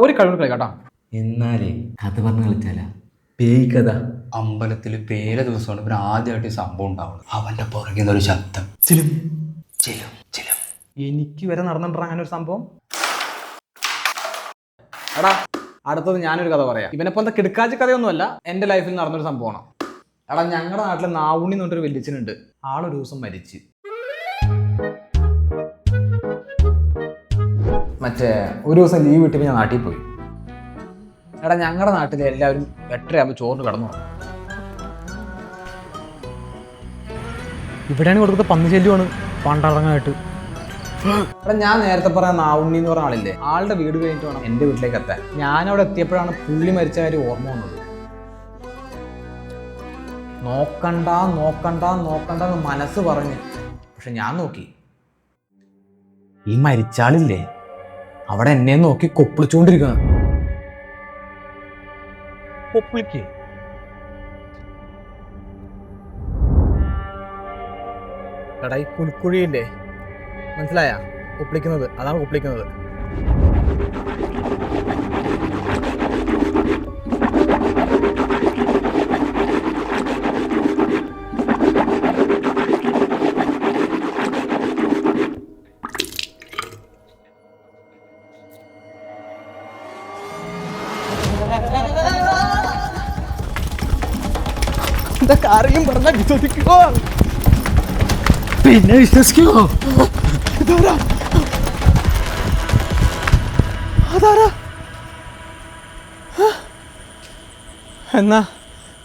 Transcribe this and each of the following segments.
ഒരു കഴിവ് കളിക്കാട്ടോ. എന്നാലേ കഥ പറഞ്ഞ് കളിച്ചാല പേയ് കഥ. അമ്പലത്തിൽ പേര ദിവസമാണ് ഇവർ ആദ്യമായിട്ട് ഈ സംഭവം ഉണ്ടാവുന്നത്. അവന്റെ പുറകിൽ നിന്നൊരു ശബ്ദം, ചിലും ചിലും ചിലും. എനിക്ക് വരെ നടന്നിട്ടാ അങ്ങനെ ഒരു സംഭവം. എടാ, അടുത്തത് ഞാനൊരു കഥ പറയാം. ഇവനെ പോലത്തെ കിടക്കാച്ച കഥയൊന്നുമല്ല, എൻ്റെ ലൈഫിൽ നടന്നൊരു സംഭവമാണ്. എടാ, ഞങ്ങളുടെ നാട്ടിൽ നാവുണ്ണി എന്ന് പറഞ്ഞൊരു വലിയച്ഛനുണ്ട്. ആളൊരു ദിവസം മരിച്ച്. ഒരു ദിവസം ലീവ് കിട്ടിയപ്പോൾ ഞാൻ നാട്ടിൽ പോയി. എടാ, ഞങ്ങളുടെ നാട്ടിൽ എല്ലാവരും 8:30 ചോറിന് കടന്നു. ഇവിടെയാണ് കൊടുക്കുന്ന പന്നിശല്യമാണ് പണ്ടറങ്ങായിട്ട്. എടാ, ഞാൻ നേരത്തെ പറഞ്ഞ നാവുണ്ണി എന്ന് പറഞ്ഞ ആളില്ലേ, ആളുടെ വീട് കഴിഞ്ഞിട്ട് വേണം എൻ്റെ വീട്ടിലേക്ക് എത്താൻ. ഞാനവിടെ എത്തിയപ്പോഴാണ് പുള്ളി മരിച്ച കാര്യം ഓർമ്മ വന്നത്. നോക്കണ്ട നോക്കണ്ട നോക്കണ്ട എന്ന് മനസ്സ് പറഞ്ഞ്, പക്ഷെ ഞാൻ നോക്കി. ഈ മരിച്ചാളില്ലേ, അവിടെ എന്നെ നോക്കി കൊപ്പിളിച്ചുകൊണ്ടിരിക്കുകയാണ്. കൊപ്പിളിക്ക് എടാ, ഈ പുൽക്കുഴിയില്ലേ, മനസ്സിലായ? കൊപ്പിളിക്കുന്നത്, അതാണ് കൊപ്പിളിക്കുന്നത്. ഇതൊക്കെ ആരെയും പറഞ്ഞാൽ വിശ്വസിക്കുമോ? പിന്നെ വിശ്വസിക്കുമോ? അതാരാ? എന്നാ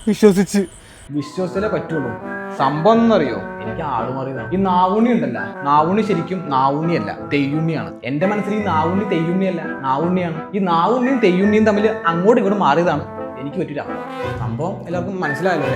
വിശ്വസിച്ചേ പറ്റുള്ളൂ. സംഭവം എന്നറിയോ, എനിക്ക് ആളുമാറിയതാണ്. ഈ നാവുണ്ണി ഉണ്ടല്ല, നാവുണ്ണി ശരിക്കും നാവുണ്ണിയല്ല, തെയ്യുണ്ണിയാണ്. എന്റെ മനസ്സിൽ ഈ നാവുണ്ണി തെയ്യുണ്ണിയല്ല, നാവുണ്ണിയാണ്. ഈ നാവുണ്ണിയും തെയ്യുണ്ണിയും തമ്മിൽ അങ്ങോട്ടും ഇങ്ങോട്ടും മാറിയതാണ്. എനിക്ക് പറ്റില്ല. സംഭവം എല്ലാവർക്കും മനസ്സിലായല്ലോ.